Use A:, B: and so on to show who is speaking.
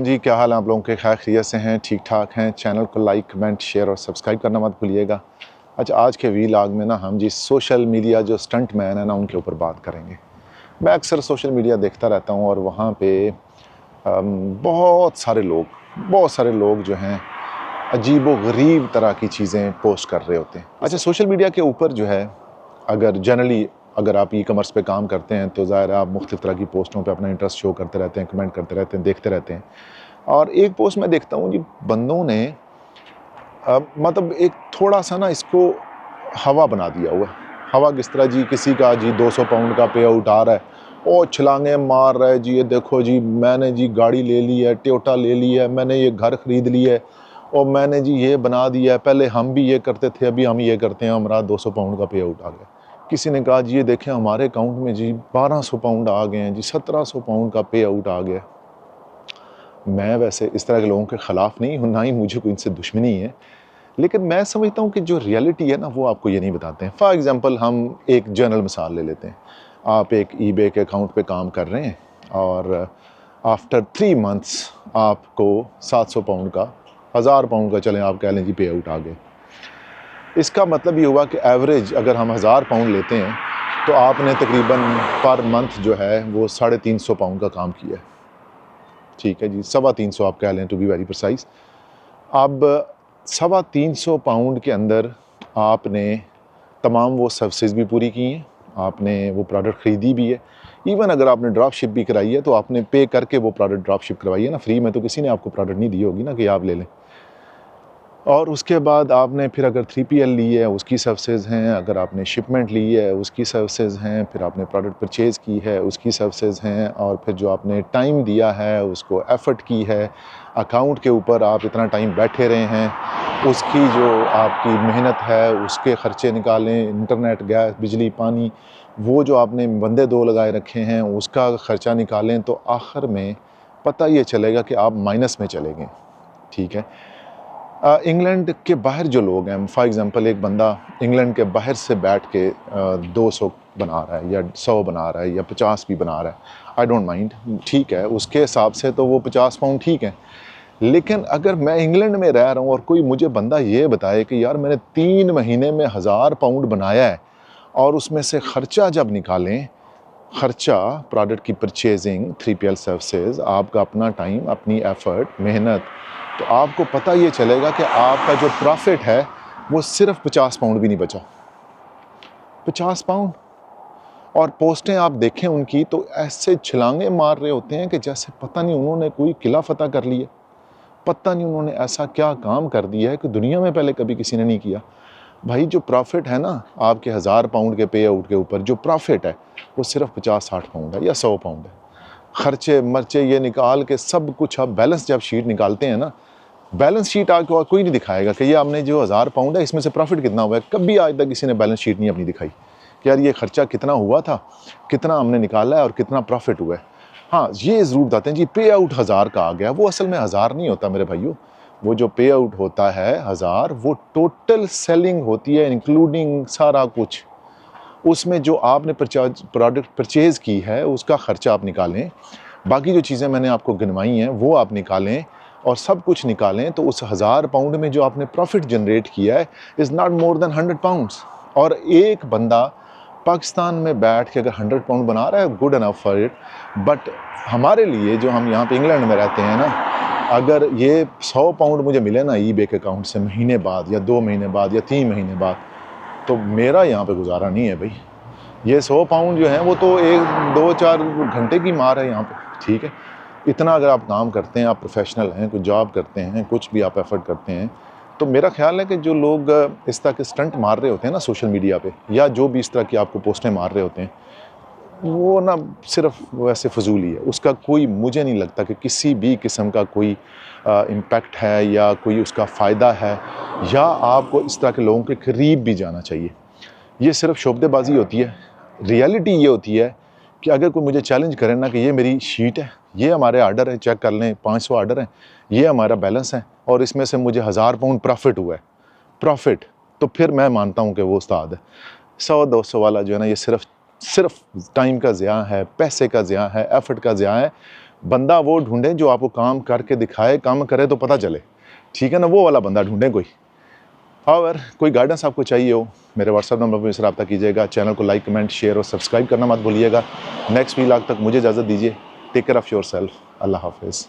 A: सलाम जी, क्या हाल है आप लोगों के? खैर खैरियत से हैं, ठीक ठाक हैं? चैनल को लाइक कमेंट शेयर और सब्सक्राइब करना मत भूलिएगा। अच्छा, आज के वीलॉग में ना हम जी सोशल मीडिया जो स्टंट मैन है ना उनके ऊपर बात करेंगे। मैं अक्सर सोशल मीडिया देखता रहता हूँ और वहाँ पे बहुत सारे लोग जो हैं अजीबो गरीब तरह की चीज़ें पोस्ट कर रहे होते हैं। अच्छा, सोशल मीडिया के ऊपर जो है अगर आप ई-कॉमर्स पे काम करते हैं तो ज़ाहिर है आप मुख्तलिफ़ तरह की पोस्टों पे अपना इंटरेस्ट शो करते रहते हैं, कमेंट करते रहते हैं, देखते रहते हैं। और एक पोस्ट मैं देखता हूँ जी, बंदों ने मतलब एक थोड़ा-सा ना इसको हवा बना दिया हुआ है। हवा किस तरह जी, किसी का जी 200 पाउंड का पे आउट आ रहा है, और छलांगे मार रहा है जी, ये देखो जी मैंने जी गाड़ी ले ली है, टोयोटा ले ली है, मैंने ये घर ख़रीद लिया है और मैंने जी ये बना दिया है, पहले हम भी ये करते थे, अभी हम ये करते हैं, हमारा 200 पाउंड का पे आउट आ गया। किसी ने कहा जी ये देखें हमारे अकाउंट में जी 1200 पाउंड आ गए हैं जी, 1700 पाउंड का पे आउट आ गया। मैं वैसे इस तरह के लोगों के ख़िलाफ़ नहीं हूँ, ना ही मुझे कोई इनसे दुश्मनी है, लेकिन मैं समझता हूँ कि जो रियलिटी है ना वो आपको ये नहीं बताते हैं। फॉर एग्ज़ाम्पल हम एक जनरल मिसाल ले लेते हैं। आप एक ईबे के अकाउंट पे काम कर रहे हैं और आफ्टर 3 मंथ्स आपको 700 पाउंड का, 1000 पाउंड का चलें आप कह लें जी पे आउट आ गए। इसका मतलब ये हुआ कि एवरेज अगर हम 1000 पाउंड लेते हैं तो आपने तकरीबन पर मंथ जो है वो 350 पाउंड का काम किया है। ठीक है जी, 350 आप कह लें टू बी वेरी प्रिसाइज। अब 350 पाउंड के अंदर आपने तमाम वो सर्विसेज भी पूरी की हैं, आपने वो प्रोडक्ट ख़रीदी भी है। इवन अगर आपने ड्रॉप शिप भी कराई है तो आपने पे करके वो प्रोडक्ट ड्रॉप शिप करवाई है ना, फ्री में तो किसी ने आपको प्रोडक्ट नहीं दी होगी ना कि आप ले लें। और उसके बाद आपने फिर अगर 3PL ली है उसकी सर्विसेज हैं, अगर आपने शिपमेंट ली है उसकी सर्विसेज हैं, फिर आपने प्रोडक्ट परचेज़ की है उसकी सर्विसेज हैं, और फिर जो आपने टाइम दिया है उसको एफ़र्ट की है, अकाउंट के ऊपर आप इतना टाइम बैठे रहे हैं, उसकी जो आपकी मेहनत है उसके ख़र्चे निकालें, इंटरनेट, गैस, बिजली, पानी, वो जो आपने बंदे 2 लगाए रखे हैं उसका ख़र्चा निकालें तो आखिर में पता ये चलेगा कि आप माइनस में चले गए। ठीक है। इंग्लैंड के बाहर जो लोग हैं, फॉर एग्ज़ाम्पल एक बंदा इंग्लैंड के बाहर से बैठ के 200 बना रहा है या 100 बना रहा है या 50 भी बना रहा है, आई डोंट माइंड, ठीक है, उसके हिसाब से तो वो 50 पाउंड ठीक है। लेकिन अगर मैं इंग्लैंड में रह रहा हूँ और कोई मुझे बंदा ये बताए कि यार मैंने 3 महीने में 1000 पाउंड बनाया है और उसमें से ख़र्चा जब निकालें, ख़र्चा, प्रोडक्ट की परचेजिंग, 3PL सर्विसेज, आपका अपना टाइम, अपनी एफ़र्ट, मेहनत, तो आपको पता ये चलेगा कि आपका जो प्रॉफिट है वो सिर्फ 50 पाउंड भी नहीं बचा। 50 पाउंड। और पोस्टें आप देखें उनकी तो ऐसे छलांगे मार रहे होते हैं कि जैसे पता नहीं उन्होंने कोई किला फतह कर लिया, पता नहीं उन्होंने ऐसा क्या काम कर दिया है कि दुनिया में पहले कभी किसी ने नहीं किया। भाई जो प्रॉफिट है ना आपके 1000 पाउंड के पे आउट के ऊपर जो प्रॉफिट है वो सिर्फ 50-60 पाउंड है या 100 पाउंड है। खर्चे मर्चे ये निकाल के सब कुछ, आप बैलेंस जब शीट निकालते हैं ना, बैलेंस शीट आपको कोई नहीं दिखाएगा कि ये हमने जो 1000 पाउंड है इसमें से प्रॉफिट कितना हुआ है। कभी आज तक किसी ने बैलेंस शीट नहीं अपनी दिखाई कि यार ये खर्चा कितना हुआ था, कितना हमने निकाला है और कितना प्रॉफिट हुआ है। हाँ, ये ज़रूर बताते हैं जी पे आउट 1000 का आ गया, वो असल में 1000 नहीं होता मेरे भाइयों। वो जो पे आउट होता है 1000, वो टोटल सेलिंग होती है इंक्लूडिंग सारा कुछ। उसमें जो आपने प्रोडक्ट परचेज़ की है उसका ख़र्चा आप निकालें, बाकी जो चीज़ें मैंने आपको गिनवाई हैं वो आप निकालें और सब कुछ निकालें तो उस 1000 पाउंड में जो आपने प्रॉफिट जनरेट किया है is not more than 100 pounds. और एक बंदा पाकिस्तान में बैठ के अगर 100 पाउंड बना रहा है, good enough for it, but हमारे लिए जो हम यहाँ पे इंग्लैंड में रहते हैं ना, अगर ये 100 पाउंड मुझे मिले ना ईबे के अकाउंट से महीने बाद या 2 महीने बाद या 3 महीने बाद, तो मेरा यहाँ पे गुजारा नहीं है भाई। ये 100 पाउंड जो है वो तो 1-2-4 घंटे की मार है यहाँ पे। ठीक है, इतना अगर आप काम करते हैं, आप प्रोफेशनल हैं, कुछ जॉब करते हैं, कुछ भी आप एफर्ट करते हैं, तो मेरा ख्याल है कि जो लोग इस तरह के स्टंट मार रहे होते हैं ना सोशल मीडिया पे, या जो भी इस तरह की आपको पोस्टें मार रहे होते हैं, वो ना सिर्फ वैसे फजूल ही है। उसका कोई, मुझे नहीं लगता कि किसी भी किस्म का कोई इम्पैक्ट है या कोई उसका फ़ायदा है, या आपको इस तरह के लोगों के करीब भी जाना चाहिए। ये सिर्फ शोबदेबाजी होती है। रियलिटी ये होती है कि अगर कोई मुझे चैलेंज करे ना कि ये मेरी शीट है, ये हमारे आर्डर है, चेक कर लें, 500 आर्डर हैं, ये हमारा बैलेंस है और इसमें से मुझे 1000 पाउंड प्रॉफिट हुआ है, प्रॉफिट, तो फिर मैं मानता हूँ कि वो उस्ताद है। 100-200 वाला जो है ना, ये सिर्फ टाइम का ज़िया है, पैसे का ज़िया है, एफर्ट का ज़िया है। बंदा वो ढूंढें जो आपको काम करके दिखाए, काम करे तो पता चले, ठीक है ना, वो वाला बंदा ढूंढें कोई। और कोई गाइडेंस आपको चाहिए हो, मेरे व्हाट्सएप नंबर पर मुझसे रब्ता कीजिएगा। चैनल को लाइक, कमेंट, शेयर और सब्सक्राइब करना मत भूलिएगा। नेक्स्ट व्लॉग तक मुझे इजाज़त दीजिए। Take care of yourself. अल्लाह हाफिज़।